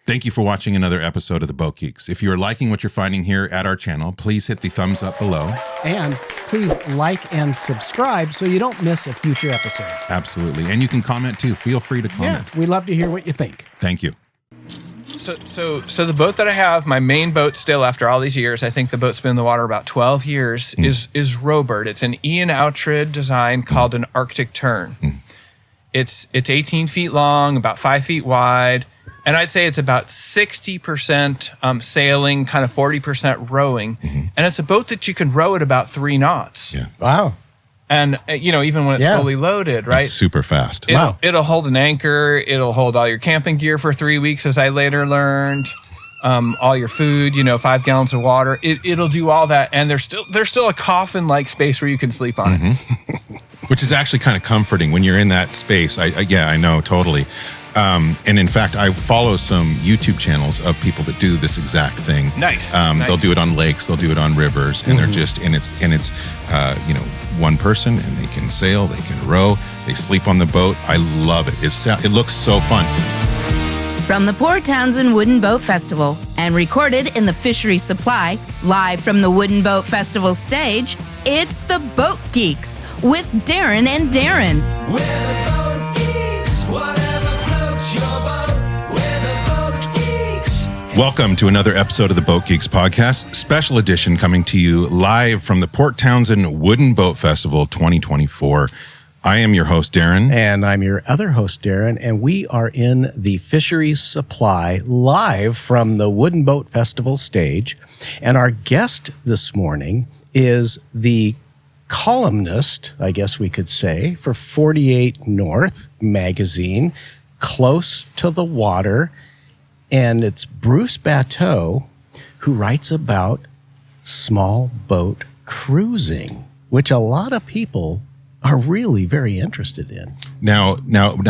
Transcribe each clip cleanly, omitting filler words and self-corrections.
Thank you for watching another episode of the Boat Geeks. If you are liking what you're finding here at our channel, please hit the thumbs up below. And please like and subscribe so you don't miss a future episode. Absolutely. And you can comment too. Feel free to comment. Yeah, we love to hear what you think. Thank you. So the boat that I have, my main boat still after all these years, I think the boat's been in the water about 12 years, is Robert. It's an Ian Outred design called an Arctic Tern. It's 18 feet long, about 5 feet wide. And I'd say it's about 60% sailing, kind of 40% rowing. And it's a boat that you can row at about 3 knots. Yeah. Wow. And, even when it's fully loaded, right? It's super fast. It'll hold an anchor. It'll hold all your camping gear for 3 weeks, as I later learned. All your food, 5 gallons of water. It'll do all that. And there's still a coffin-like space where you can sleep on it. Which is actually kind of comforting when you're in that space. I know, totally. And in fact, I follow some YouTube channels of people that do this exact thing. Nice. They'll do it on lakes, they'll do it on rivers, and they're just, and it's one person, and they can sail, they can row, they sleep on the boat. I love it. It looks so fun. From the Port Townsend Wooden Boat Festival and recorded in the Fisheries Supply, live from the Wooden Boat Festival stage, it's the Boat Geeks with Darren and Daeron. We're the Boat Geeks, whatever floats your boat. We're the Boat Geeks. Welcome to another episode of the Boat Geeks podcast, special edition coming to you live from the Port Townsend Wooden Boat Festival 2024. I am your host, Darren. And I'm your other host, Darren. And we are in the Fisheries Supply live from the Wooden Boat Festival stage. And our guest this morning is the columnist, I guess we could say, for 48 North magazine, Close to the Water. And it's Bruce Bateau, who writes about small boat cruising, which a lot of people are really very interested in. Now,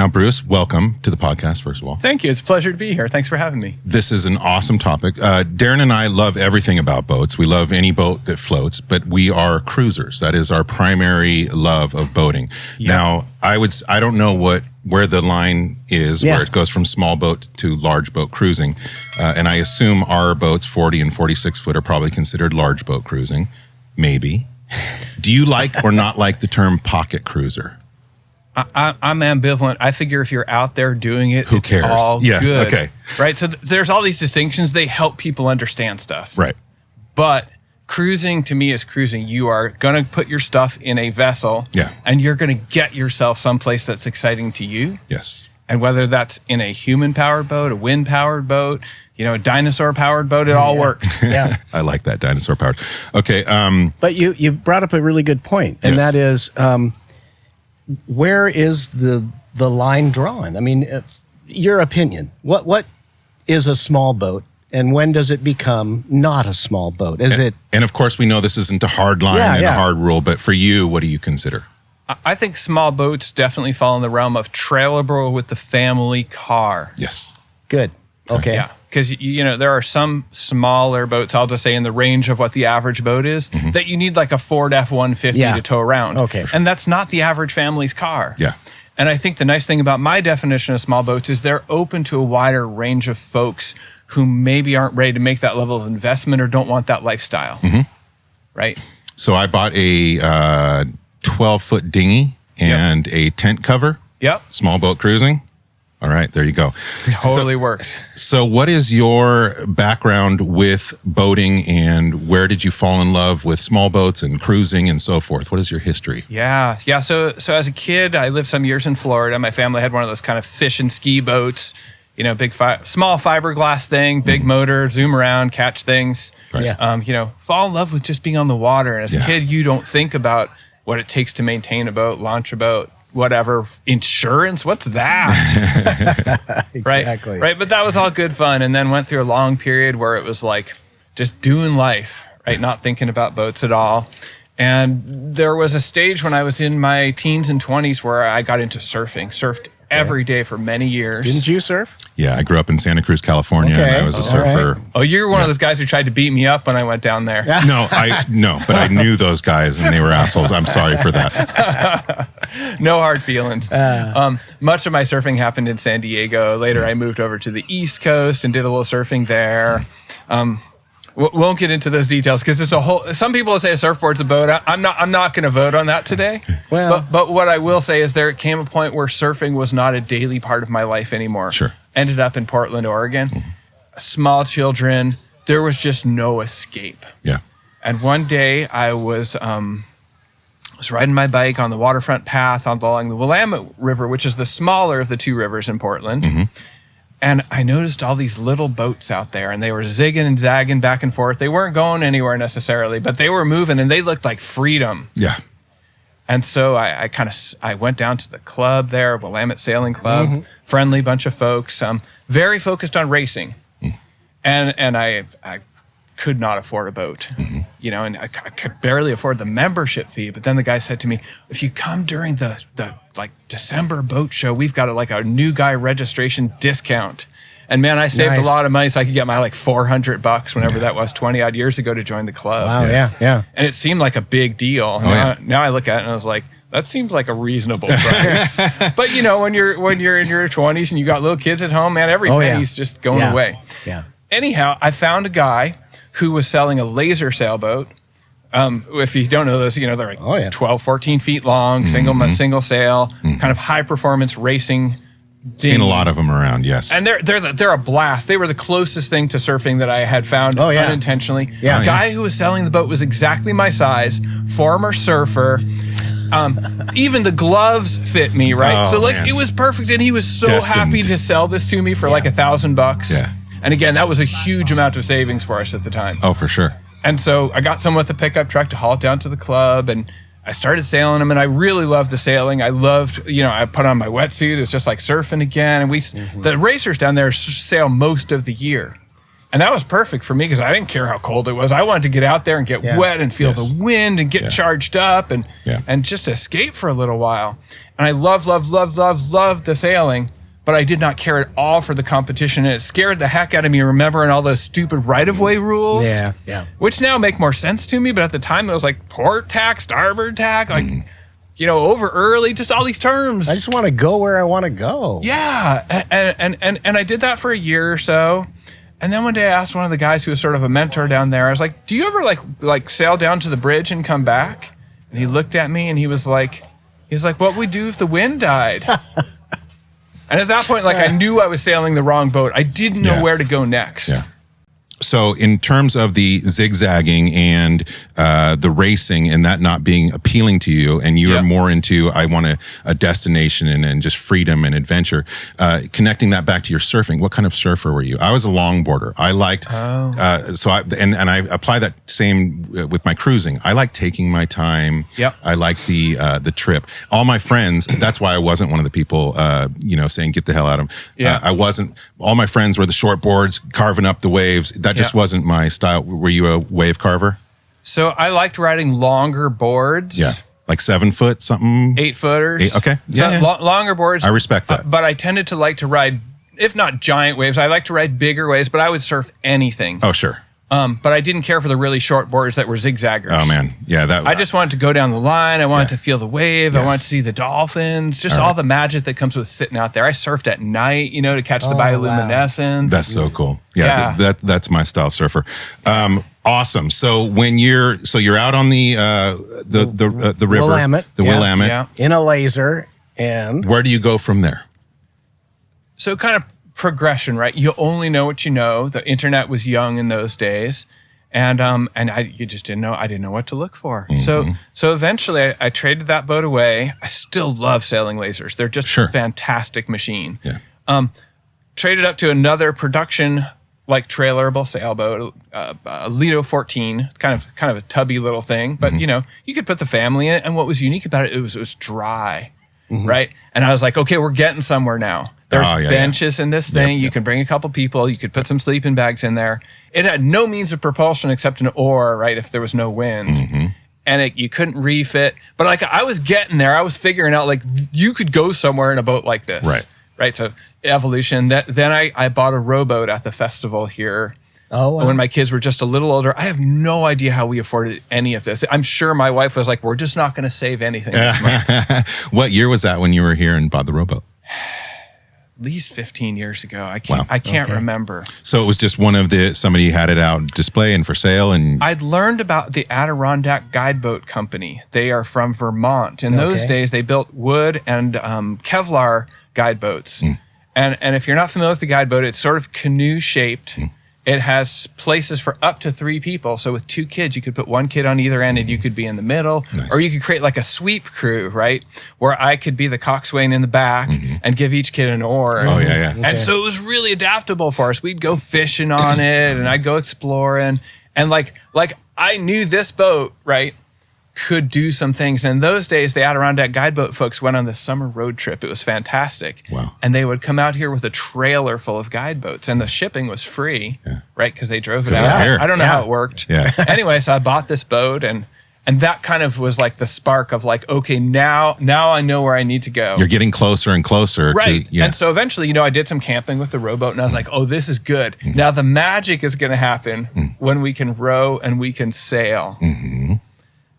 Bruce, welcome to the podcast, first of all. Thank you. It's a pleasure to be here. Thanks for having me. This is an awesome topic. Darren and I love everything about boats. We love any boat that floats, but we are cruisers. That is our primary love of boating. Yeah. Now, I don't know where the line is, where it goes from small boat to large boat cruising. And I assume our boats, 40 and 46 foot, are probably considered large boat cruising. Maybe. Do you like or not like the term pocket cruiser? I'm ambivalent. I figure if you're out there doing it, who cares? It's all yes, good. Okay. Right? So there's all these distinctions. They help people understand stuff. Right. But cruising, to me, is cruising. You are going to put your stuff in a vessel. Yeah. And you're going to get yourself someplace that's exciting to you. Yes. And whether that's in a human-powered boat, a wind-powered boat, a dinosaur-powered boat, it all works. Yeah. I like that, dinosaur-powered. Okay. But you brought up a really good point, and that is, where is the line drawn? I mean, your opinion. What is a small boat, and when does it become not a small boat? And of course, we know this isn't a hard line and a hard rule, but for you, what do you consider? I think small boats definitely fall in the realm of trailable with the family car. Yes. Good. Okay. Yeah. Because, there are some smaller boats, I'll just say in the range of what the average boat is, that you need like a Ford F-150 to tow around. Okay. And that's not the average family's car. Yeah. And I think the nice thing about my definition of small boats is they're open to a wider range of folks who maybe aren't ready to make that level of investment or don't want that lifestyle. Right? So I bought a 12-foot dinghy and a tent cover. Yep. Small boat cruising. All right, there you go. Totally works. So what is your background with boating, and where did you fall in love with small boats and cruising and so forth? What is your history? Yeah. So as a kid, I lived some years in Florida. My family had one of those kind of fish and ski boats, small fiberglass thing, big motor, zoom around, catch things. Right. Yeah. Fall in love with just being on the water. And as a kid, you don't think about what it takes to maintain a boat, launch a boat, whatever. Insurance, what's that? Exactly. Right. But that was all good fun. And then went through a long period where it was like just doing life, right? Not thinking about boats at all. And there was a stage when I was in my teens and 20s where I got into surfing, surfed every day for many years. Didn't you surf? Yeah, I grew up in Santa Cruz, California, and I was a surfer. Right. Oh, you're one of those guys who tried to beat me up when I went down there. No, but I knew those guys, and they were assholes. I'm sorry for that. No hard feelings. Much of my surfing happened in San Diego. Later, I moved over to the East Coast and did a little surfing there. Won't get into those details because it's a whole. Some people will say a surfboard's a boat. I'm not going to vote on that today. Well, but what I will say is there came a point where surfing was not a daily part of my life anymore. Sure. Ended up in Portland, Oregon. Small children. There was just no escape. Yeah. And one day I was riding my bike on the waterfront path along the Willamette River, which is the smaller of the two rivers in Portland. And I noticed all these little boats out there, and they were zigging and zagging back and forth. They weren't going anywhere necessarily, but they were moving, and they looked like freedom. Yeah. And so I went down to the club there, Willamette Sailing Club, friendly bunch of folks, very focused on racing. And I could not afford a boat, and I could barely afford the membership fee. But then the guy said to me, if you come during the December boat show, we've got a new guy registration discount. And man, I saved a lot of money so I could get my $400 whenever that was 20 odd years ago to join the club. Wow, yeah. And it seemed like a big deal. Now I look at it and I was like, that seems like a reasonable price. But when you're in your 20s and you got little kids at home, man, every penny's just going away. Yeah. Anyhow, I found a guy who was selling a laser sailboat. If you don't know those, they're like 12, 14 feet long, single sail, kind of high performance racing. Seen a lot of them around, yes. And they're a blast. They were the closest thing to surfing that I had found unintentionally. Yeah. The guy who was selling the boat was exactly my size, former surfer. Even the gloves fit me, right? Oh, so man. it was perfect, and he was so Destined. happy to sell this to me for $1,000. Yeah. And again, that was a huge amount of savings for us at the time. Oh, for sure. And so I got someone with a pickup truck to haul it down to the club, and I started sailing them, and I really loved the sailing. I loved, I put on my wetsuit. It was just like surfing again. And the racers down there sail most of the year. And that was perfect for me because I didn't care how cold it was. I wanted to get out there and get wet and feel the wind and get charged up and just escape for a little while. And I loved the sailing. But I did not care at all for the competition, and it scared the heck out of me remembering all those stupid right-of-way rules. Yeah. Which now make more sense to me, but at the time it was like port tack, starboard tack, over early, just all these terms. I just want to go where I want to go. Yeah, and I did that for a year or so, and then one day I asked one of the guys who was sort of a mentor down there. I was like, "Do you ever like sail down to the bridge and come back?" And he looked at me and he was like, "What would we do if the wind died?" And at that point, I knew I was sailing the wrong boat. I didn't know where to go next. Yeah. So in terms of the zigzagging and the racing and that not being appealing to you, and you are more into, I want a destination and just freedom and adventure, connecting that back to your surfing, what kind of surfer were you? I was a longboarder. I liked, I apply that same with my cruising. I like taking my time. Yep. I like the trip. All my friends, that's why I wasn't one of the people, saying, get the hell out of them. Yeah. I wasn't, all my friends were the short boards, carving up the waves. That just wasn't my style. Were you a wave carver? So I liked riding longer boards. Yeah. Like 7 foot something? 8 footers. Okay. Yeah. Longer boards. I respect that. But I tended to like to ride, if not giant waves, I like to ride bigger waves, but I would surf anything. Oh, sure. But I didn't care for the really short boards that were zigzaggers. Oh, man. Yeah. I just wanted to go down the line. I wanted to feel the wave. I wanted to see the dolphins, just all the magic that comes with sitting out there. I surfed at night, to catch the bioluminescence. That's so cool. Yeah. That's my style surfer. Awesome. So when you're out on the river, Willamette. Willamette, In a laser, and where do you go from there? So kind of progression, right? You only know what you know. The internet was young in those days, and you just didn't know. I didn't know what to look for. So eventually, I traded that boat away. I still love sailing lasers. They're just a fantastic machine. Yeah. Traded up to another production trailerable sailboat, a Lido 14. It's kind of a tubby little thing, but you could put the family in it. And what was unique about it was dry, right? And I was like, okay, we're getting somewhere now. There's benches in this thing. You can bring a couple people. You could put some sleeping bags in there. It had no means of propulsion except an oar, right, if there was no wind. and you couldn't reef it. But like I was getting there, I was figuring out like you could go somewhere in a boat like this. Right. So evolution. Then I bought a rowboat at the festival here. Oh, wow. When my kids were just a little older. I have no idea how we afforded any of this. I'm sure my wife was like, we're just not going to save anything this month. What year was that when you were here and bought the rowboat? At least 15 years ago. I can't remember. So it was just somebody had it out display and for sale, and I'd learned about the Adirondack Guideboat Company. They are from Vermont. In those days, they built wood and Kevlar guideboats. And if you're not familiar with the guideboat, it's sort of canoe shaped. It has places for up to 3 people. So with 2 kids, you could put 1 kid on either end and you could be in the middle. Nice. Or you could create like a sweep crew, right? Where I could be the coxswain in the back and give each kid an oar. Oh, yeah. And so it was really adaptable for us. We'd go fishing on it and I'd go exploring. And like I knew this boat, right, could do some things. And in those days, the Adirondack Guideboat folks went on this summer road trip. It was fantastic. Wow. And they would come out here with a trailer full of guideboats, and the shipping was free, right? Because they drove it out. I don't know how it worked. Yeah. Anyway, so I bought this boat, and that kind of was like the spark of like, okay, now I know where I need to go. You're getting closer and closer. Right. To, And so eventually, I did some camping with the rowboat, and I was like, oh, this is good. Now the magic is going to happen when we can row and we can sail.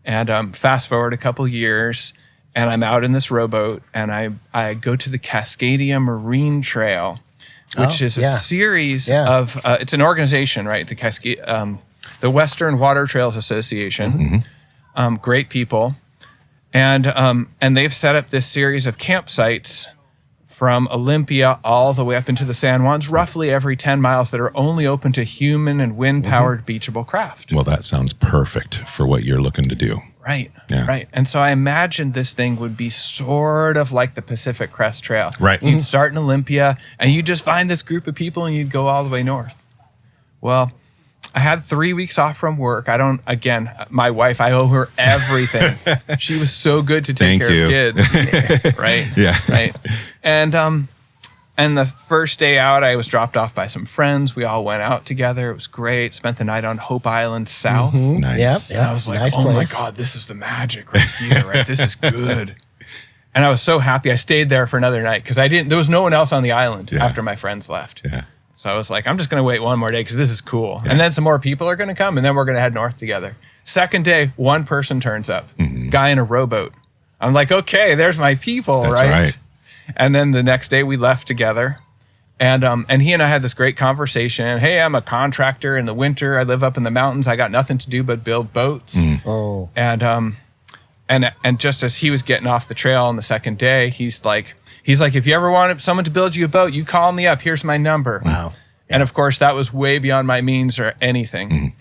And fast forward a couple years, and I'm out in this rowboat, and I go to the Cascadia Marine Trail, which is a series of it's an organization, right? The Cascadia, the Western Water Trails Association. Great people, and they've set up this series of campsites from Olympia all the way up into the San Juans, roughly every 10 miles, that are only open to human and wind-powered beachable craft. Well, that sounds perfect for what you're looking to do. Right. Yeah. Right. And so I imagined this thing would be sort of like the Pacific Crest Trail. Right. You'd start in Olympia and you'd just find this group of people and you'd go all the way north. Well, I had 3 weeks off from work. My wife, I owe her everything. She was so good to take care of kids. Right. Yeah. Right. And the first day out, I was dropped off by some friends. We all went out together. It was great. Spent the night on Hope Island South. Nice. And I was like, nice oh place. my God, this is the magic right here, right? This is good. And I was so happy I stayed there for another night because there was no one else on the island after my friends left. Yeah. So I was like, I'm just going to wait one more day because this is cool. And then some more people are going to come and then we're going to head north together. Second day, one person turns up, guy in a rowboat. I'm like, okay, there's my people, That's right? right. And then the next day we left together. And he and I had this great conversation. Hey, I'm a contractor in the winter. I live up in the mountains. I got nothing to do but build boats. Oh. And just as he was getting off the trail on the second day, he's like, if you ever want someone to build you a boat, you call me up. Here's my number. Wow. And of course, that was way beyond my means or anything.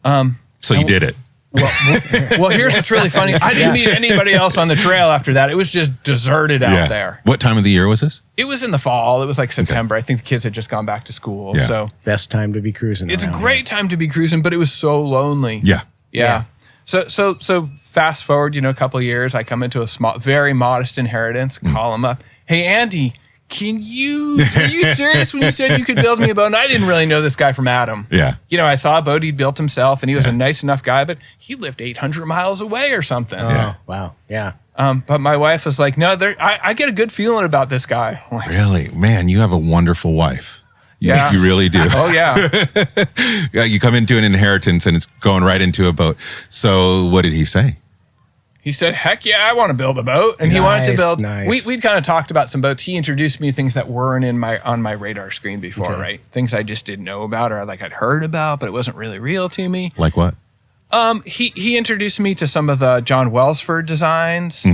So you did it. Well, here's what's really funny. I didn't meet anybody else on the trail after that. It was just deserted out there. What time of the year was this? It was in the fall. It was like September. I think the kids had just gone back to school. Yeah. So Best time to be cruising. it's a around great time to be cruising, but it was so lonely. Yeah. So fast forward, a couple of years, I come into a small, very modest inheritance, call him up. Hey, Andy, were you serious when you said you could build me a boat? And I didn't really know this guy from Adam. Yeah. I saw a boat he'd built himself and he was a nice enough guy, but he lived 800 miles away or something. Oh, wow. Yeah. But my wife was like, no, I get a good feeling about this guy. I'm like, Really? Man, you have a wonderful wife. Yeah. You really do. oh, yeah. Yeah, you come into an inheritance and it's going right into a boat. So what did he say? He said, heck yeah, I want to build a boat. And he wanted to build. Nice. We'd kind of talked about some boats. He introduced me to things that weren't on my radar screen before, right? Things I just didn't know about or like I'd heard about, but it wasn't really real to me. Like what? He introduced me to some of the John Welsford designs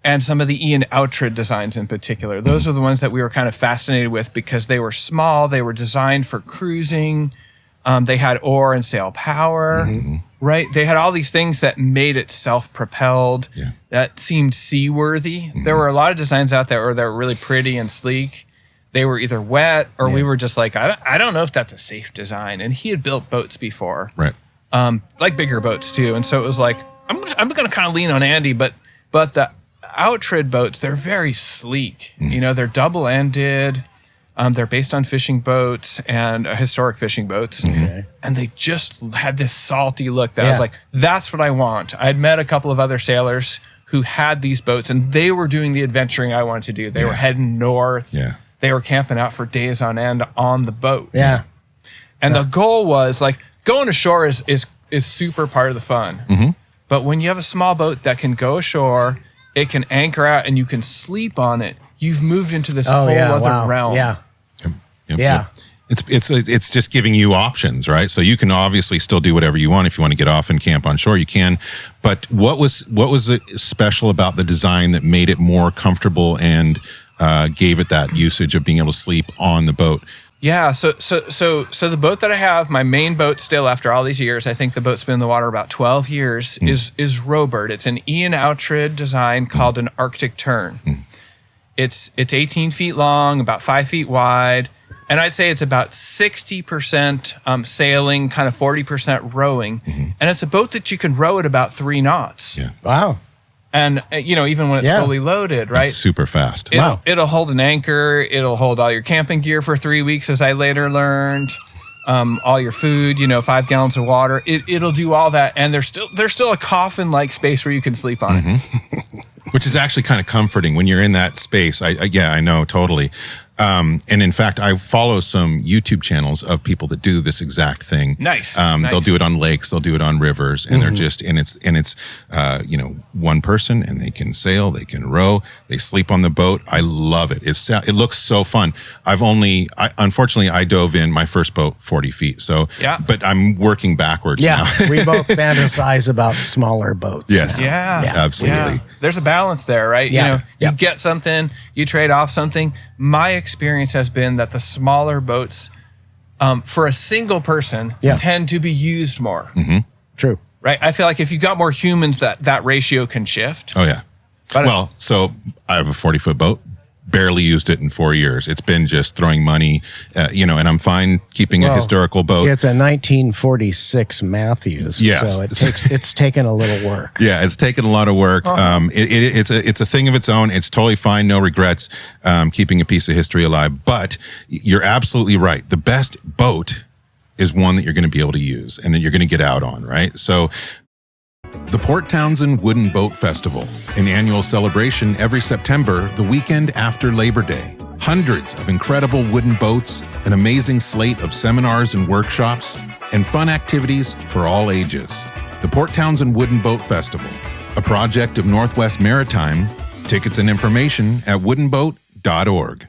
and some of the Ian Outred designs in particular. Those are the ones that we were kind of fascinated with because they were small, they were designed for cruising, they had oar and sail power, right? They had all these things that made it self-propelled, that seemed seaworthy. There were a lot of designs out there that were really pretty and sleek. They were either wet or we were just like, I don't know if that's a safe design. And he had built boats before. Right. Like bigger boats too. And so it was like, I'm going to kind of lean on Andy, but the Outred boats, they're very sleek. They're double-ended. They're based on fishing boats and historic fishing boats. Okay. And they just had this salty look that I Yeah. was like, that's what I want. I'd met a couple of other sailors who had these boats, and they were doing the adventuring I wanted to do. They were heading north. Yeah. They were camping out for days on end on the boats. Yeah. And the goal was like going ashore is super part of the fun. But when you have a small boat that can go ashore, it can anchor out and you can sleep on it, you've moved into this whole other realm. Yeah. Yep, Yeah. yep. It's just giving you options, right? So you can obviously still do whatever you want. If you want to get off and camp on shore, you can. But what was special about the design that made it more comfortable and gave it that usage of being able to sleep on the boat? Yeah, so the boat that I have, my main boat still after all these years, I think the boat's been in the water about 12 years, is Rowbird. It's an Ian Outrid design called an Arctic Tern. It's 18 feet long, about 5 feet wide, and I'd say it's about 60% sailing, kind of 40% rowing. And it's a boat that you can row at about 3 knots. Yeah. Wow. And, even when it's fully loaded, right? It's super fast. It'll hold an anchor. It'll hold all your camping gear for 3 weeks, as I later learned. All your food, 5 gallons of water. It'll do all that, and there's still a coffin-like space where you can sleep on it. Which is actually kind of comforting when you're in that space. I know totally. And in fact, I follow some YouTube channels of people that do this exact thing. Nice. They'll do it on lakes, they'll do it on rivers, and they're just it's one person, and they can sail, they can row, they sleep on the boat. I love it. It looks so fun. Unfortunately I dove in my first boat 40 feet. So but I'm working backwards now. We both fantasize about smaller boats. Yes. now. Yeah, absolutely. Yeah. There's a balance there, right? Yeah. You get something, you trade off something. My experience has been that the smaller boats, for a single person, tend to be used more. True. Right? I feel like if you got more humans, that ratio can shift. Oh yeah. But so I have a 40-foot boat. Barely used it in 4 years. It's been just throwing money, and I'm fine keeping a historical boat. It's a 1946 Matthews. Yes. So it's taken a little work. Yeah, it's taken a lot of work. It's a thing of its own. It's totally fine. No regrets. Keeping a piece of history alive. But you're absolutely right. The best boat is one that you're going to be able to use and that you're going to get out on, right? So the Port Townsend Wooden Boat Festival, an annual celebration every September, the weekend after Labor Day. Hundreds of incredible wooden boats, an amazing slate of seminars and workshops, and fun activities for all ages. The Port Townsend Wooden Boat Festival, a project of Northwest Maritime. Tickets and information at woodenboat.org.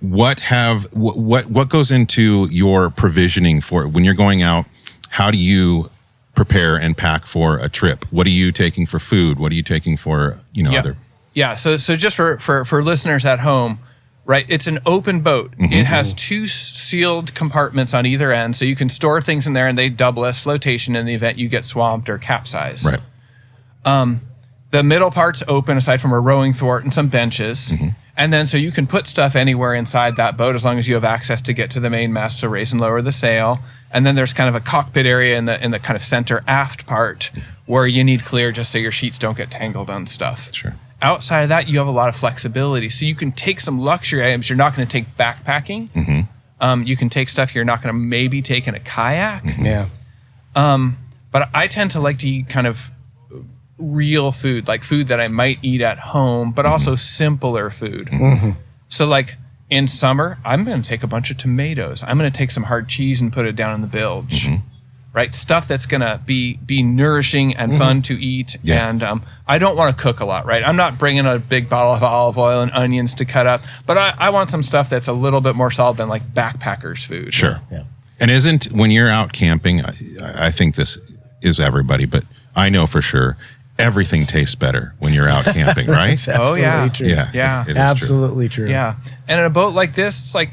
What goes into your provisioning for when you're going out? How do you prepare and pack for a trip? What are you taking for food? What are you taking for, other? Yeah. So just for listeners at home, right? It's an open boat. It has 2 sealed compartments on either end. So you can store things in there and they double as flotation in the event you get swamped or capsized. Right. The middle part's open aside from a rowing thwart and some benches. And then so you can put stuff anywhere inside that boat as long as you have access to get to the main mast to raise and lower the sail. And then there's kind of a cockpit area in the kind of center aft part where you need clear just so your sheets don't get tangled on stuff. Sure. Outside of that, you have a lot of flexibility. So you can take some luxury items you're not going to take backpacking. You can take stuff you're not going to maybe take in a kayak. Yeah. But I tend to like to eat kind of real food, like food that I might eat at home, but also simpler food. So like in summer, I'm going to take a bunch of tomatoes. I'm going to take some hard cheese and put it down in the bilge. Right? Stuff that's going to be nourishing and fun to eat. Yeah. And I don't want to cook a lot, right? I'm not bringing a big bottle of olive oil and onions to cut up, but I want some stuff that's a little bit more solid than like backpackers food. Sure. Yeah. And when you're out camping, I think this is everybody, but I know for sure everything tastes better when you're out camping, right? It's absolutely true. Yeah. It is Absolutely true. Yeah. And in a boat like this, it's like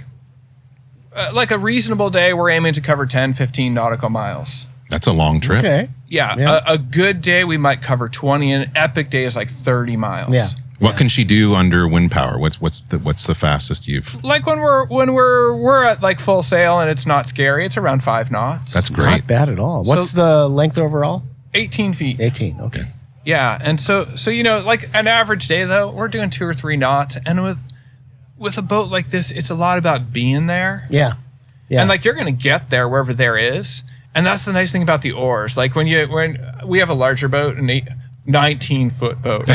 a reasonable day, we're aiming to cover 10, 15 nautical miles. That's a long trip. Okay. Yeah. A good day, we might cover 20, and an epic day is like 30 miles. Yeah. What can she do under wind power? What's the fastest you've? Like when we're at like full sail and it's not scary, it's around 5 knots. That's great. Not bad at all. What's the length overall? 18 feet. 18. Okay. Yeah. And so like an average day though, we're doing 2 or 3 knots, and with a boat like this, it's a lot about being there. Yeah. Yeah. And like you're going to get there wherever there is. And that's the nice thing about the oars. Like when we have a larger boat, an 19-foot boat,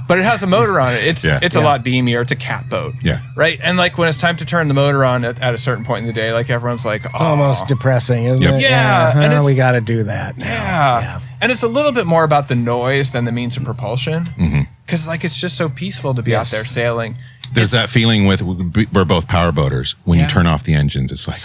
but it has a motor on it. It's a lot beamier. It's a cat boat. Yeah. Right. And like when it's time to turn the motor on at a certain point in the day, like everyone's like, It's almost depressing, isn't it? Yeah, and it's- we got to do that now. Yeah. And it's a little bit more about the noise than the means of propulsion. Because like it's just so peaceful to be out there sailing. There's that feeling we're both power boaters. When you turn off the engines, it's like,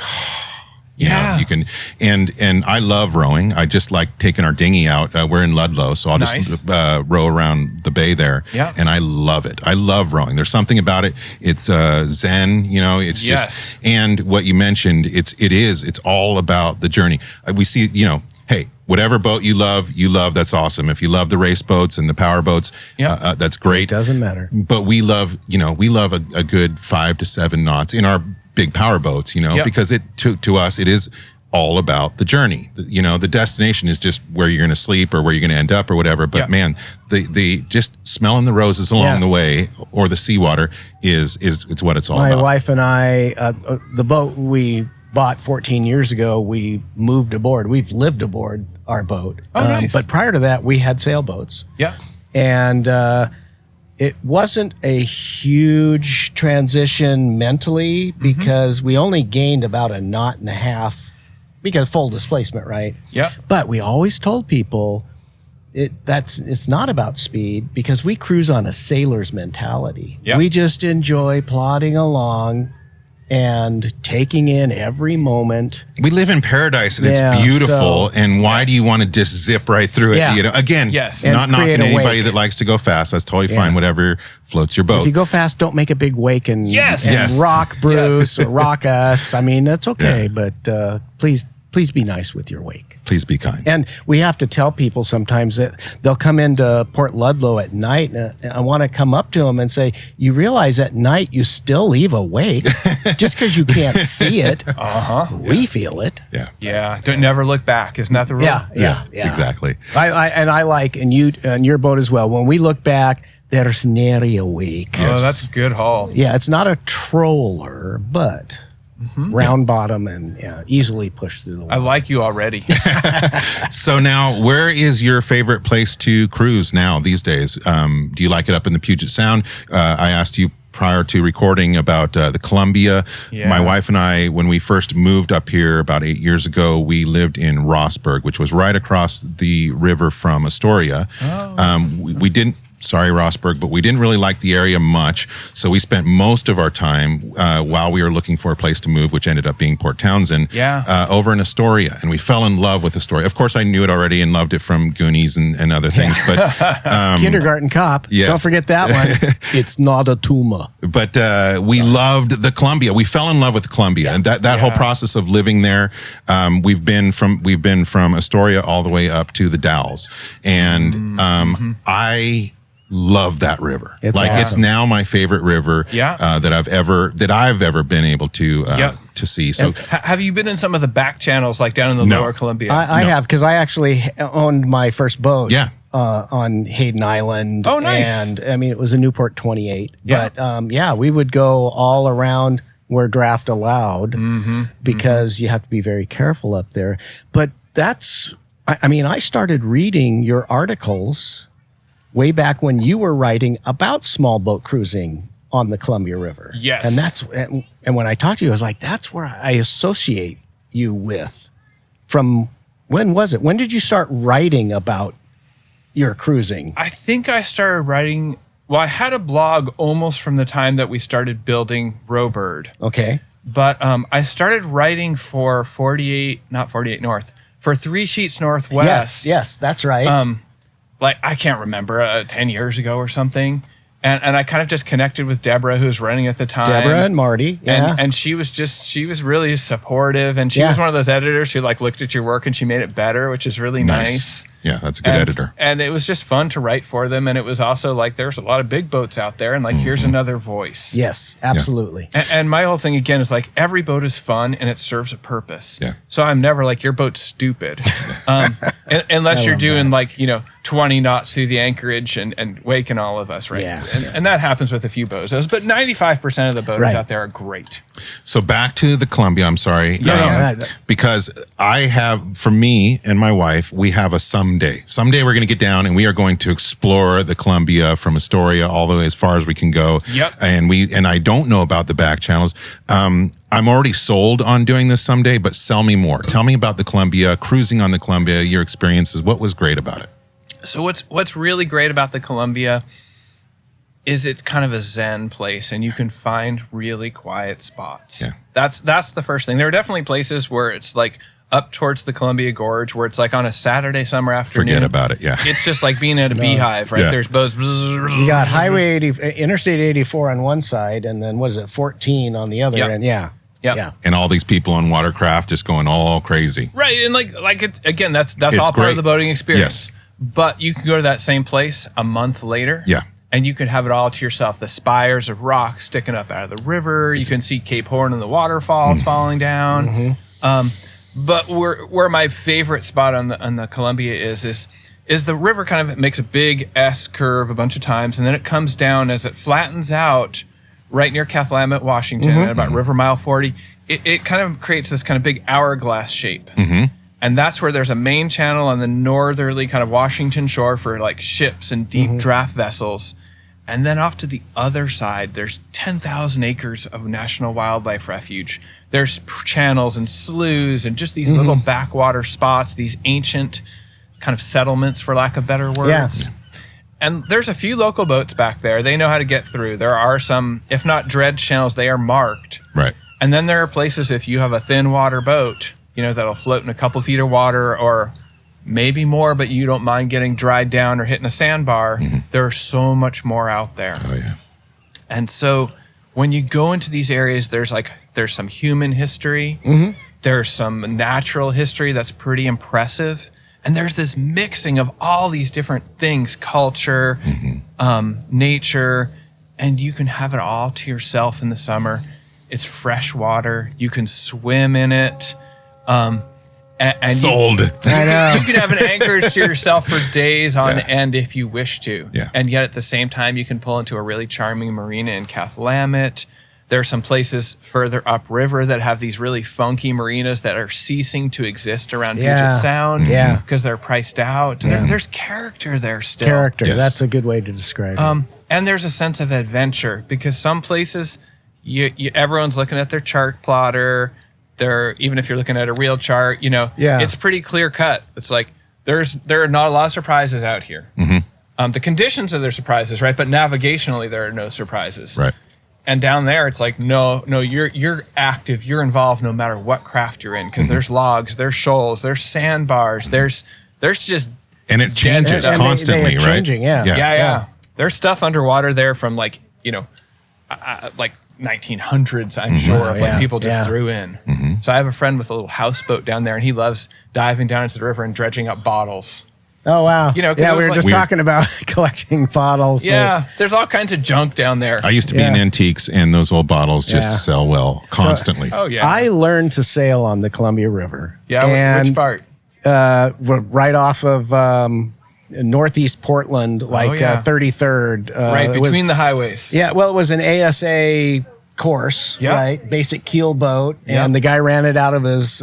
you know, you can, and I love rowing. I just like taking our dinghy out. We're in Ludlow, so I'll just row around the bay there. Yeah. And I love it. I love rowing. There's something about it. It's zen, you know, it's just, and what you mentioned, it's all about the journey. We see, you know, hey, whatever boat you love, that's awesome. If you love the race boats and the power boats, that's great. It doesn't matter. But we love a good 5 to 7 knots in our big power boats, you know, because to us, it is all about the journey. You know, the destination is just where you're going to sleep or where you're going to end up or whatever. But man, the just smelling the roses along the way or the seawater is what it's all about. My wife and I, the boat we bought 14 years ago, we moved aboard. We've lived aboard our boat. Oh, nice. But prior to that, we had sailboats. Yeah. And it wasn't a huge transition mentally because we only gained about 1.5 knots because full displacement, right? Yeah. But we always told people it's not about speed because we cruise on a sailor's mentality. Yeah. We just enjoy plodding along and taking in every moment. We live in paradise and it's beautiful. And why do you want to just zip right through it? Yeah. You know, again, not knocking anybody that likes to go fast. That's totally fine. Whatever floats your boat. If you go fast, don't make a big wake and Yes. rock Bruce or rock us. I mean, that's okay, but please be nice with your wake. Please be kind. And we have to tell people sometimes that they'll come into Port Ludlow at night, and I want to come up to them and say, you realize at night you still leave a wake just because you can't see it. We feel it. Yeah. Yeah. Don't never look back. Isn't that the rule? Yeah. Exactly. I like, and you and your boat as well, when we look back, there's nary a wake. Oh, that's a good haul. Yeah, it's not a troller, but round bottom and easily pushed through the water. I like you already. So now, where is your favorite place to cruise now these days? Do you like it up in the Puget Sound? I asked you prior to recording about the Columbia. Yeah. My wife and I, when we first moved up here about 8 years ago, we lived in Rossburg, which was right across the river from Astoria. We didn't. Sorry, Rossburg, but we didn't really like the area much. So we spent most of our time while we were looking for a place to move, which ended up being Port Townsend, over in Astoria. And we fell in love with Astoria. Of course, I knew it already and loved it from Goonies and other things. But Kindergarten Cop. Yes. Don't forget that one. It's not a tumor. But we loved the Columbia. We fell in love with the Columbia, and that whole process of living there. We've been from Astoria all the way up to the Dalles, and I love that river. It's like awesome. It's now my favorite river that I've ever been able to see. So Have you been in some of the back channels, like down in the lower Columbia? I have, because I actually owned my first boat. Yeah. On Hayden Island. Oh, nice. And I mean, it was a Newport 28. Yeah. But we would go all around where draft allowed because you have to be very careful up there. But I started reading your articles way back when you were writing about small boat cruising on the Columbia River. Yes. And when I talked to you, I was like, that's where I associate you with. From when was it? When did you start writing about your cruising? I think I started writing. Well, I had a blog almost from the time that we started building Rowbird. Okay. But I started writing for 48 North, for 3 Sheets Northwest. Yes, that's right. Like, I can't remember, 10 years ago or something. And I kind of just connected with Deborah, who was running at the time. Deborah and Marty. Yeah. And she was really supportive. And she was one of those editors who like looked at your work and she made it better, which is really nice. Yeah, that's a good editor. And it was just fun to write for them. And it was also like, there's a lot of big boats out there. And like, here's another voice. Yes, absolutely. And my whole thing again is like, every boat is fun and it serves a purpose. Yeah. So I'm never like, your boat's stupid. Unless you're doing like, 20 knots through the anchorage and waking all of us, right? Yeah. And that happens with a few bozos, but 95% of the boaters out there are great. So back to the Columbia, I'm sorry. No. Because for me and my wife, we have a someday. Someday we're going to get down and we are going to explore the Columbia from Astoria all the way as far as we can go. Yep. And I don't know about the back channels. I'm already sold on doing this someday, but sell me more. Tell me about the Columbia, cruising on the Columbia, your experiences. What was great about it? So what's really great about the Columbia is it's kind of a zen place and you can find really quiet spots. Yeah. That's the first thing. There are definitely places where it's like up towards the Columbia Gorge where it's like on a Saturday summer afternoon. Forget about it, yeah. It's just like being at a beehive, right? Yeah. There's boats. You got Interstate 84 on one side, and then 14 on the other Yep. end. Yeah. Yep. Yeah. And all these people on watercraft just going all crazy. Right, and like it, again, that's It's all part great. of the boating experience. Yes. But you can go to that same place a month later. Yeah. And you can have it all to yourself. The spires of rock sticking up out of the river. You can see Cape Horn and the waterfalls falling down. But where my favorite spot on the Columbia is the river kind of makes a big S curve a bunch of times, and then it comes down as it flattens out right near Cathlamet, Washington, at about River Mile 40. It kind of creates this kind of big hourglass shape. And that's where there's a main channel on the northerly kind of Washington shore for like ships and deep draft vessels. And then off to the other side, there's 10,000 acres of National Wildlife Refuge. There's channels and sloughs and just these little backwater spots, these ancient kind of settlements, for lack of better words. Yeah. And there's a few local boats back there. They know how to get through. There are some, if not dredge channels, they are marked. Right. And then there are places, if you have a thin water boat, that'll float in a couple feet of water or maybe more, but you don't mind getting dried down or hitting a sandbar, there's so much more out there. Oh, yeah. And so when you go into these areas, there's some human history. There's some natural history that's pretty impressive. And there's this mixing of all these different things, culture, nature, and you can have it all to yourself in the summer. It's fresh water. You can swim in it. And Sold. I know. you can have an anchorage to yourself for days on end if you wish to. Yeah. And yet at the same time, you can pull into a really charming marina in Cathlamet. There are some places further upriver that have these really funky marinas that are ceasing to exist around Puget Sound because they're priced out. There's character there still. Character. Yes. That's a good way to describe it. And there's a sense of adventure because some places, everyone's looking at their chart plotter. Even if you're looking at a real chart, it's pretty clear cut. It's like there are not a lot of surprises out here. The conditions are their surprises, right? But navigationally, there are no surprises. Right. And down there, it's like, no, you're active, you're involved no matter what craft you're in because there's logs, there's shoals, there's sandbars, there's just And it changes And constantly, they are right? changing, yeah. yeah. There's stuff underwater there from like 1900s, I'm sure, of like people just threw in. So I have a friend with a little houseboat down there, and he loves diving down into the river and dredging up bottles. Oh, wow. 'cause Yeah, it we was were like- just talking about collecting bottles. Yeah, there's all kinds of junk down there. I used to be in antiques, and those old bottles just sell well constantly. Oh yeah. I learned to sail on the Columbia River. yeah. And Which part? right off of northeast Portland, like yeah. 33rd. Right it was- between the highways. Yeah, well, it was an ASA course, Yeah. right? Basic keel boat, and Yeah. the guy ran it out of his,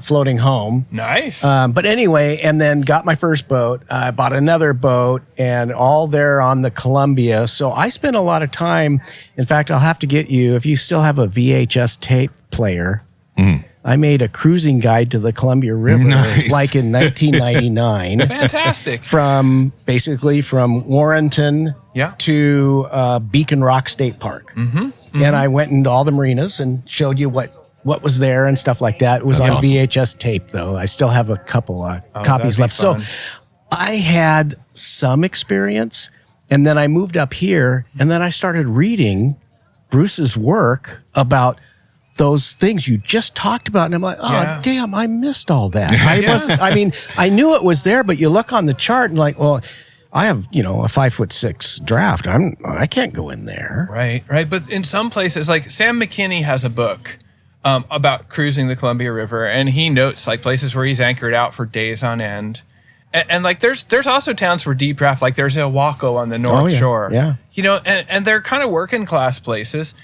floating home. Nice. But anyway, and then got my first boat. I bought another boat, and all there on the Columbia. So I spent a lot of time. In fact, I'll have to get you, if you still have a VHS tape player. I made a cruising guide to the Columbia River, Nice. like in 1999. Fantastic. From Warrenton Yeah. to Beacon Rock State Park. And I went into all the marinas and showed you what was there and stuff like that. It was That's on awesome. VHS tape, though. I still have a couple copies that'd be left. So fun. I had some experience, and then I moved up here, and then I started reading Bruce's work about those things you just talked about. And I'm like, oh, Yeah. damn, I missed all that. I mean, I knew it was there, but you look on the chart and like, well, I have, a 5'6" draft. I can't go in there. Right. But in some places, like Sam McKinney has a book about cruising the Columbia River, and he notes like places where he's anchored out for days on end. And like there's also towns for deep draft, like there's Ilwaco on the North Shore. Yeah. And they're kind of working class places.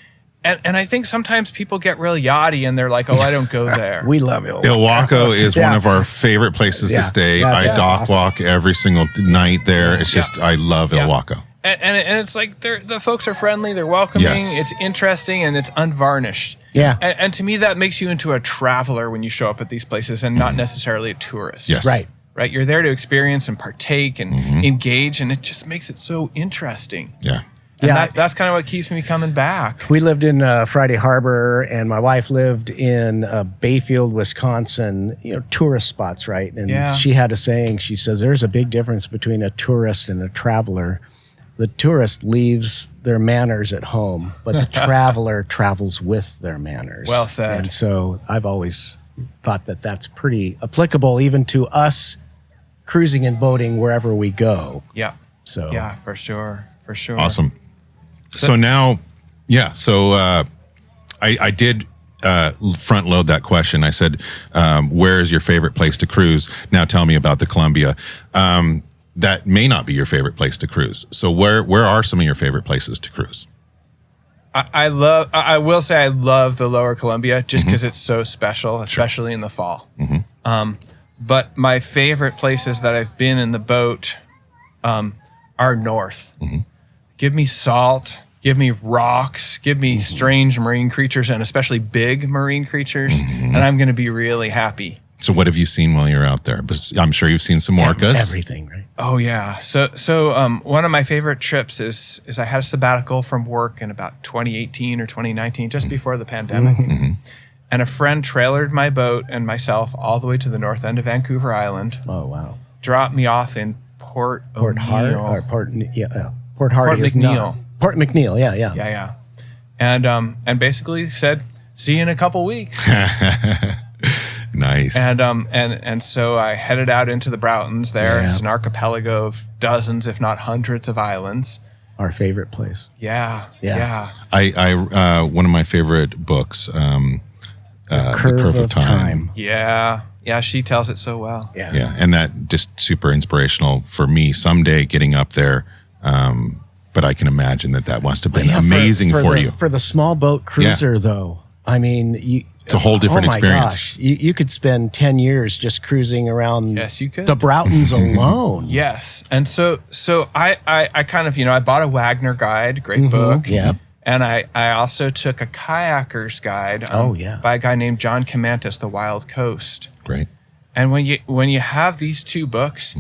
And I think sometimes people get real yachty and they're like, oh, I don't go there. We love it. Ilwaco is one of our favorite places to stay. That's I dock awesome. walk every single night there. It's just, I love Ilwaco. And it's like the folks are friendly, they're welcoming, Yes. it's interesting, and it's unvarnished. Yeah. And to me, that makes you into a traveler when you show up at these places and not necessarily a tourist. Yes. Right. Right. You're there to experience and partake and engage, and it just makes it so interesting. Yeah. And Yeah. that's kind of what keeps me coming back. We lived in Friday Harbor, and my wife lived in Bayfield, Wisconsin, tourist spots, right? And she had a saying. She says, there's a big difference between a tourist and a traveler. The tourist leaves their manners at home, but the traveler travels with their manners. Well said. And so I've always thought that that's pretty applicable even to us cruising and boating wherever we go. Yeah. So Yeah, for sure. For sure. Awesome. So now, I did front load that question. I said, where is your favorite place to cruise? Now tell me about the Columbia. That may not be your favorite place to cruise. So where are some of your favorite places to cruise? I will say I love the Lower Columbia just because it's so special, especially in the fall. But my favorite places that I've been in the boat are north. Give me salt, give me rocks, give me strange marine creatures, and especially big marine creatures, and I'm going to be really happy. So what have you seen while you're out there? But I'm sure you've seen some orcas. everything, right? Oh yeah. So one of my favorite trips is I had a sabbatical from work in about 2018 or 2019, just before the pandemic. And a friend trailered my boat and myself all the way to the north end of Vancouver Island. Oh, wow. Dropped me off in Port O'Neill. Port Hardy is McNeil. not. Port McNeil, yeah. Yeah. And basically said, see you in a couple weeks. Nice. And so I headed out into the Broughtons there. Yeah. It's an archipelago of dozens, if not hundreds of islands. Our favorite place. Yeah. I one of my favorite books, The Curve of Time. Yeah, she tells it so well. Yeah, and that just super inspirational for me someday getting up there. But I can imagine that must have been amazing for you. For the small boat cruiser, though, I mean, It's a whole different experience. Gosh, you could spend 10 years just cruising around Yes, you could. the Broughtons alone. Yes, and so I kind of, I bought a Wagner guide, great book. Yeah. And I also took a kayaker's guide by a guy named John Camantis, The Wild Coast. Great. And when you have these two books,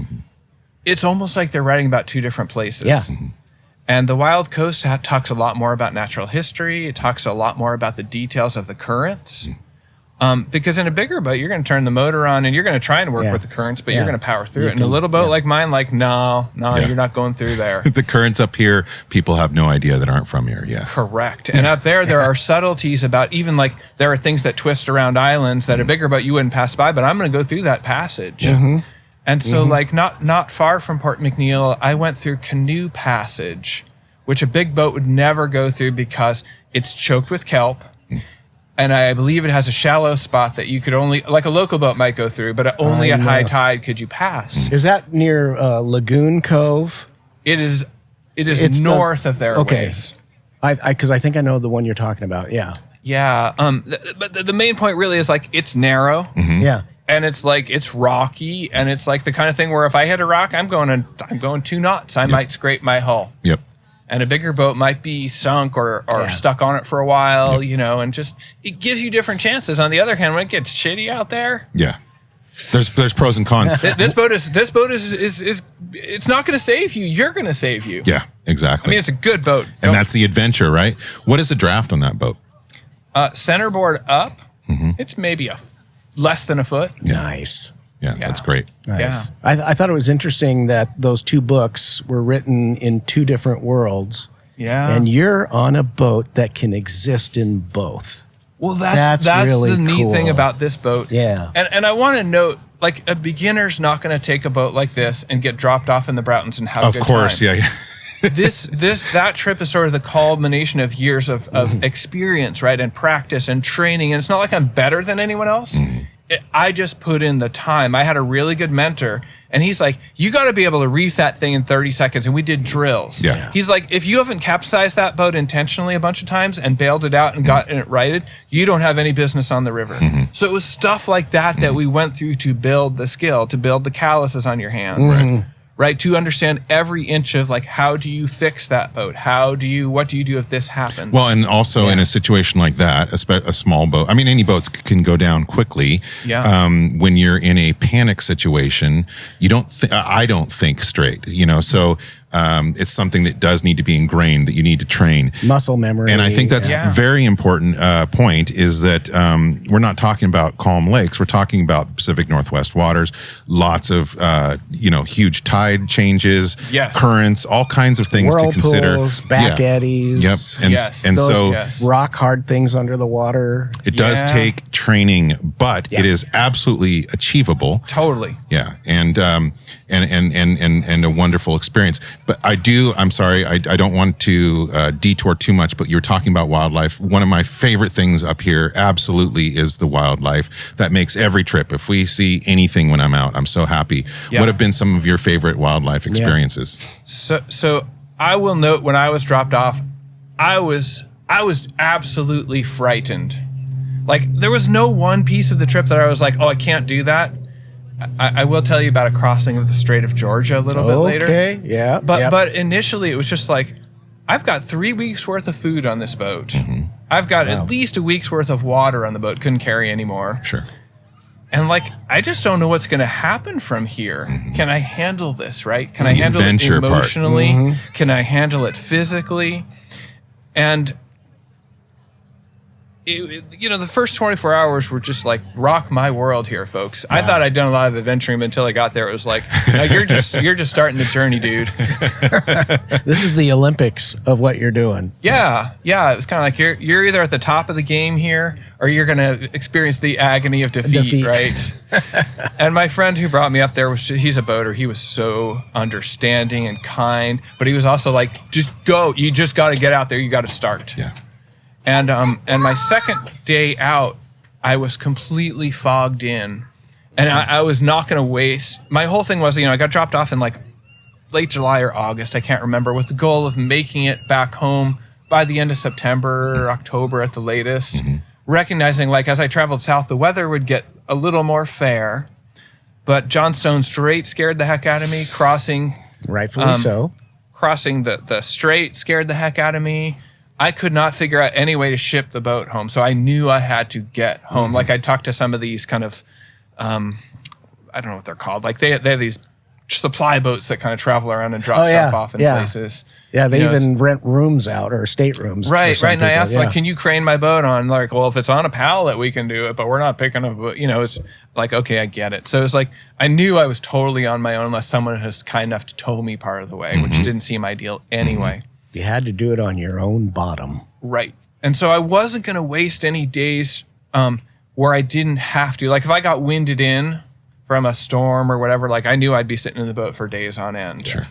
it's almost like they're writing about two different places. Yeah. And The Wild Coast talks a lot more about natural history. It talks a lot more about the details of the currents. Because in a bigger boat, you're going to turn the motor on and you're going to try and work with the currents, but you're going to power through it. In a little boat like mine, no, you're not going through there. The currents up here, people have no idea that aren't from here. Yeah. Correct. And up there are subtleties about even like there are things that twist around islands that a bigger boat you wouldn't pass by, but I'm going to go through that passage. And so like not far from Port McNeil, I went through Canoe Passage, which a big boat would never go through because it's choked with kelp. And I believe it has a shallow spot that you could only, like a local boat might go through, but only at high tide could you pass. Is that near Lagoon Cove? It is It's north of there. Okay. Because I think I know the one you're talking about. Yeah. Yeah. But the main point really is like it's narrow. Yeah. And it's like it's rocky, and it's like the kind of thing where if I hit a rock, I'm going 2 knots. I might scrape my hull. Yep. And a bigger boat might be sunk or stuck on it for a while, and just it gives you different chances. On the other hand, when it gets shitty out there, there's pros and cons. this boat is it's not going to save you. You're going to save you. Yeah, exactly. I mean, it's a good boat, and that's the adventure, right? What is the draft on that boat? Centerboard up. It's maybe less than a foot. Nice. Yeah, that's great. Nice. Yeah. I thought it was interesting that those two books were written in two different worlds. Yeah. And you're on a boat that can exist in both. Well, that's really the neat cool. thing about this boat. Yeah. And I want to note, like, a beginner's not going to take a boat like this and get dropped off in the Broughtons and have a Of good course, time. yeah. That trip is sort of the culmination of years of experience, right, and practice and training. And it's not like I'm better than anyone else. I just put in the time. I had a really good mentor, and he's like, you got to be able to reef that thing in 30 seconds. And we did drills. Yeah. He's like, if you haven't capsized that boat intentionally a bunch of times and bailed it out and gotten it righted, you don't have any business on the river. So it was stuff like that we went through to build the skill, to build the calluses on your hands. Right, to understand every inch of, like, how do you fix that boat? What do you do if this happens? Well, and also in a situation like that, a small boat, I mean, any boats can go down quickly. Yeah. When you're in a panic situation, I don't think straight, so it's something that does need to be ingrained, that you need to train. Muscle memory. And I think that's a very important point, is that we're not talking about calm lakes. We're talking about Pacific Northwest waters, lots of, huge tide changes, currents, all kinds of things to consider. Whirlpools, back eddies. Yep. And rock hard things under the water. it does take training, but it is absolutely achievable. Totally. Yeah. And a wonderful experience. But I'm sorry, I don't want to detour too much, but you're talking about wildlife. One of my favorite things up here absolutely is the wildlife. That makes every trip. If we see anything when I'm out, I'm so happy. Yeah. What have been some of your favorite wildlife experiences? So I will note, when I was dropped off, I was absolutely frightened. Like, there was no one piece of the trip that I was like, oh, I can't do that. I will tell you about a crossing of the Strait of Georgia a little bit later. Okay, yeah. But initially it was just like, I've got 3 weeks worth of food on this boat. I've got at least a week's worth of water on the boat. Couldn't carry anymore. Sure. And, like, I just don't know what's going to happen from here. Can I handle this, right? Can I handle it adventure part. emotionally? Can I handle it physically? And the first 24 hours were just like, rock my world here, folks. I thought I'd done a lot of adventuring, but until I got there, it was like, no, you're just starting the journey, dude. This is the Olympics of what you're doing. Yeah. It was kind of like, you're either at the top of the game here, or you're going to experience the agony of defeat. Right? And my friend who brought me up there, he's a boater. He was so understanding and kind, but he was also like, just go. You just got to get out there. You got to start. Yeah. And my second day out, I was completely fogged in, and I was not going to waste. My whole thing was, I got dropped off in like late July or August, I can't remember, with the goal of making it back home by the end of September or October at the latest. Recognizing, like, as I traveled south, the weather would get a little more fair, but Johnstone Strait scared the heck out of me. Crossing the strait scared the heck out of me. I could not figure out any way to ship the boat home, so I knew I had to get home. Like, I talked to some of these kind of, I don't know what they're called. Like, they have these supply boats that kind of travel around and drop stuff off in places. Yeah, they even rent rooms out, or staterooms. Right. And I asked, like, can you crane my boat on? Like, well, if it's on a pallet, we can do it, but we're not picking up. It's like, okay, I get it. So it's like, I knew I was totally on my own unless someone was kind enough to tow me part of the way, which didn't seem ideal anyway. You had to do it on your own bottom. Right. And so I wasn't going to waste any days where I didn't have to. Like, if I got winded in from a storm or whatever, like, I knew I'd be sitting in the boat for days on end. Sure.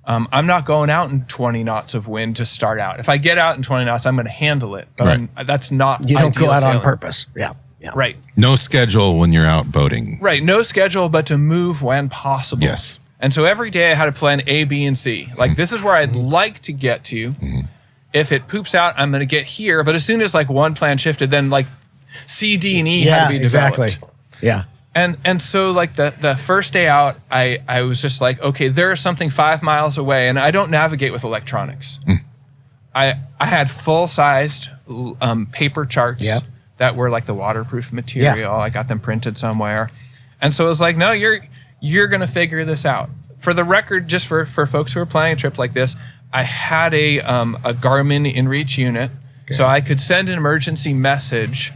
I'm not going out in 20 knots of wind to start out. If I get out in 20 knots, I'm going to handle it. But that's not You don't go out sailing. on purpose. Yeah. Right. No schedule when you're out boating. Right. No schedule, but to move when possible. Yes. And so every day I had a plan A, B, and C. Like, this is where I'd like to get to. If it poops out, I'm going to get here. But as soon as, like, one plan shifted, then, like, C, D, and E had to be developed. Exactly. Yeah. And so, like, the first day out, I was just like, okay, there's something 5 miles away, and I don't navigate with electronics. I had full-sized paper charts that were, like, the waterproof material. Yeah. I got them printed somewhere. And so it was like, no, you're going to figure this out. For the record, just for folks who are planning a trip like this, I had a Garmin InReach unit, so I could send an emergency message.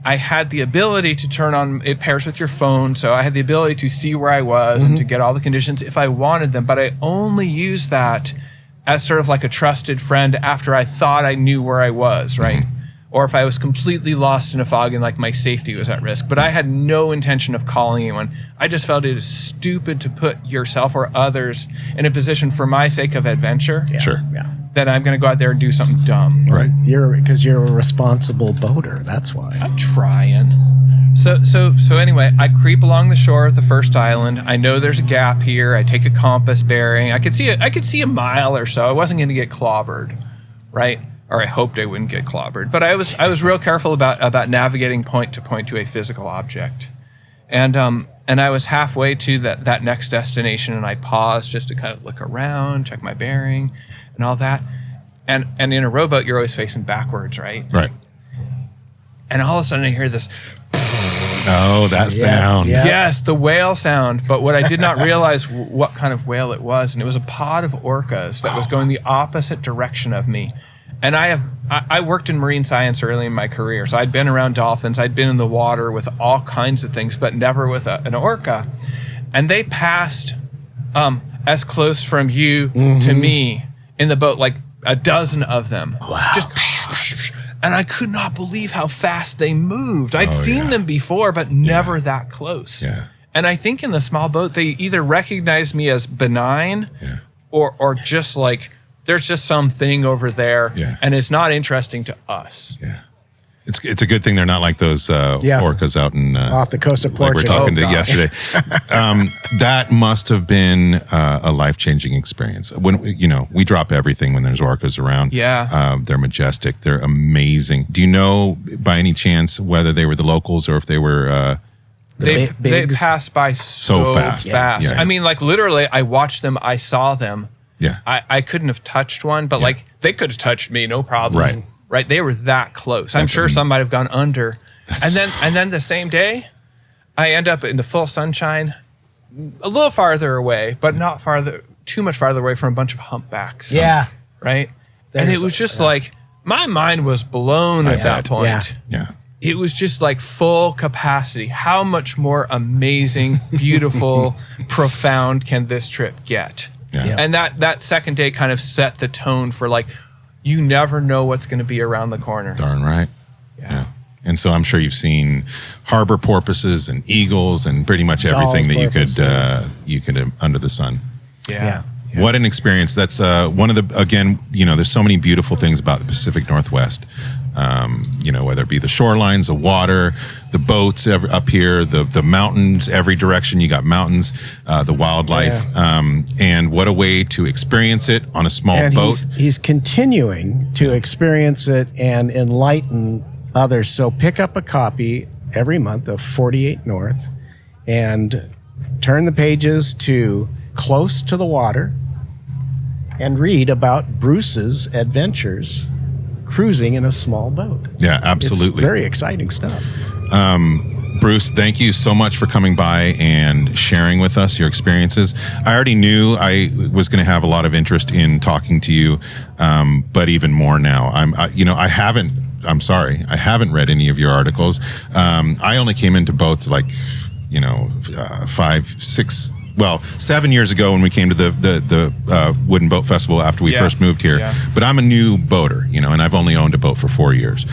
I had the ability to turn on, it pairs with your phone, so I had the ability to see where I was and to get all the conditions if I wanted them, but I only used that as sort of like a trusted friend after I thought I knew where I was, right? or if I was completely lost in a fog and like my safety was at risk. But I had no intention of calling anyone. I just felt it is stupid to put yourself or others in a position for my sake of adventure. Sure. Yeah. That I'm going to go out there and do something dumb. Right. Because you're a responsible boater. That's why. I'm trying. So anyway, I creep along the shore of the first island. I know there's a gap here. I take a compass bearing. I could see a mile or so. I wasn't going to get clobbered, right? Or I hoped I wouldn't get clobbered. But I was real careful about navigating point to a physical object. And I was halfway to that next destination, and I paused just to kind of look around, check my bearing, and all that. And in a rowboat, you're always facing backwards, right? Right. And all of a sudden, I hear this. Oh, that sound. Yeah. Yes, the whale sound. But what I did not realize what kind of whale it was, and it was a pod of orcas that was going the opposite direction of me. And I worked in marine science early in my career, so I'd been around dolphins, I'd been in the water with all kinds of things, but never with an orca. And they passed as close from you to me in the boat, like a dozen of them. Wow. Just, and I could not believe how fast they moved. I'd seen them before, but never that close. Yeah. And I think in the small boat, they either recognized me as benign or just like, there's just something over there, and it's not interesting to us. Yeah. It's a good thing they're not like those orcas out in off the coast of like Portugal. we're talking to yesterday. That must have been a life-changing experience. When we drop everything when there's orcas around. Yeah. They're majestic. They're amazing. Do you know by any chance whether they were the locals or if they were They bigs? passed by so fast. Yeah. I mean, like literally, I watched them. I saw them. Yeah. I couldn't have touched one, but like they could have touched me, no problem. Right. They were that close. I'm sure some might have gone under. And then the same day, I end up in the full sunshine, a little farther away, but not too much farther away from a bunch of humpbacks. Yeah. Right. And it was just like my mind was blown at that point. Yeah. It was just like full capacity. How much more amazing, beautiful, profound can this trip get? Yeah. And that second day kind of set the tone for like, you never know what's going to be around the corner. Darn right. Yeah. And so I'm sure you've seen harbor porpoises and eagles and pretty much everything that you could under the sun. Yeah. What an experience. That's one of the, again, there's so many beautiful things about the Pacific Northwest. Whether it be the shorelines, the water, the boats up here, the mountains, every direction you got mountains, the wildlife, and what a way to experience it on a small boat. He's continuing to experience it and enlighten others. So pick up a copy every month of 48 North and turn the pages to Close to the Water and read about Bruce's adventures cruising in a small boat. Yeah, absolutely. It's very exciting stuff. Bruce, thank you so much for coming by and sharing with us your experiences. I already knew I was going to have a lot of interest in talking to you, but even more now. I haven't read any of your articles. I only came into boats like, 7 years ago when we came to the Wooden Boat Festival after we first moved here. Yeah. But I'm a new boater, and I've only owned a boat for 4 years.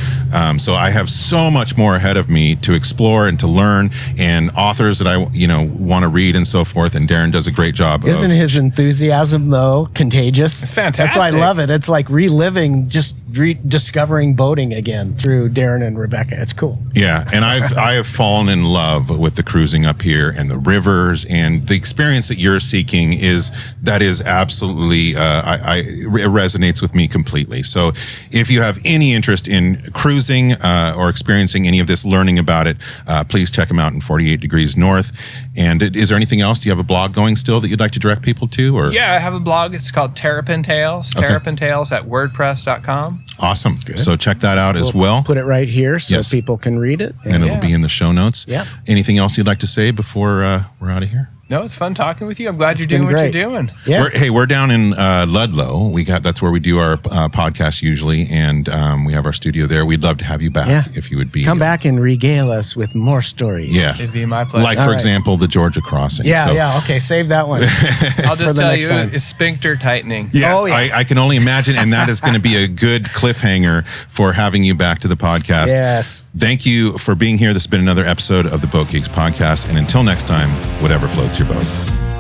So I have so much more ahead of me to explore and to learn, and authors that I want to read and so forth. And Darren does a great job. Isn't his enthusiasm though contagious? It's fantastic. That's why I love it. It's like reliving, just rediscovering boating again through Darren and Rebecca. It's cool. Yeah, and I have fallen in love with the cruising up here and the rivers, and the experience that you're seeking is absolutely it resonates with me completely. So if you have any interest in cruising or experiencing any of this, learning about it, please check them out in 48 Degrees North. And is there anything else? Do you have a blog going still that you'd like to direct people to? Or yeah, I have a blog. It's called Terrapin Tales. Okay. Terrapin Tales at WordPress.com. Awesome. Good. So check that out as well. Put it right here so people can read it. And it'll be in the show notes. Yeah. Anything else you'd like to say before we're out of here? No, it's fun talking with you. I'm glad you're been doing what you're great. doing. Yeah. We're down in Ludlow. That's where we do our podcast usually, and we have our studio there. We'd love to have you back if you would be. Come back and regale us with more stories. Yeah. It'd be my pleasure. Like, for example, the Georgia crossing. Yeah, So- yeah. Okay, save that one. I'll for just the tell next you, time. it's sphincter tightening. Yes, Oh, yeah. I can only imagine, and that is going to be a good cliffhanger for having you back to the podcast. Yes. Thank you for being here. This has been another episode of the Boat Geeks podcast, and until next time, whatever floats your boat.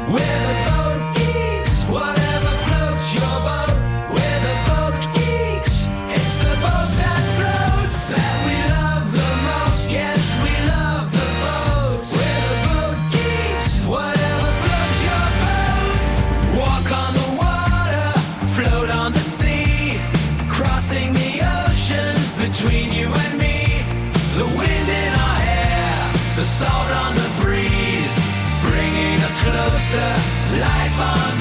We're the boat geeks, whatever floats your boat. We're the boat geeks, it's the boat that floats that we love the most. Yes, we love the boats. We're the boat geeks, whatever floats your boat. Walk on the water, float on the sea, crossing the oceans between you and me. The wind in our hair, the salt on the breeze, bringing us closer, life on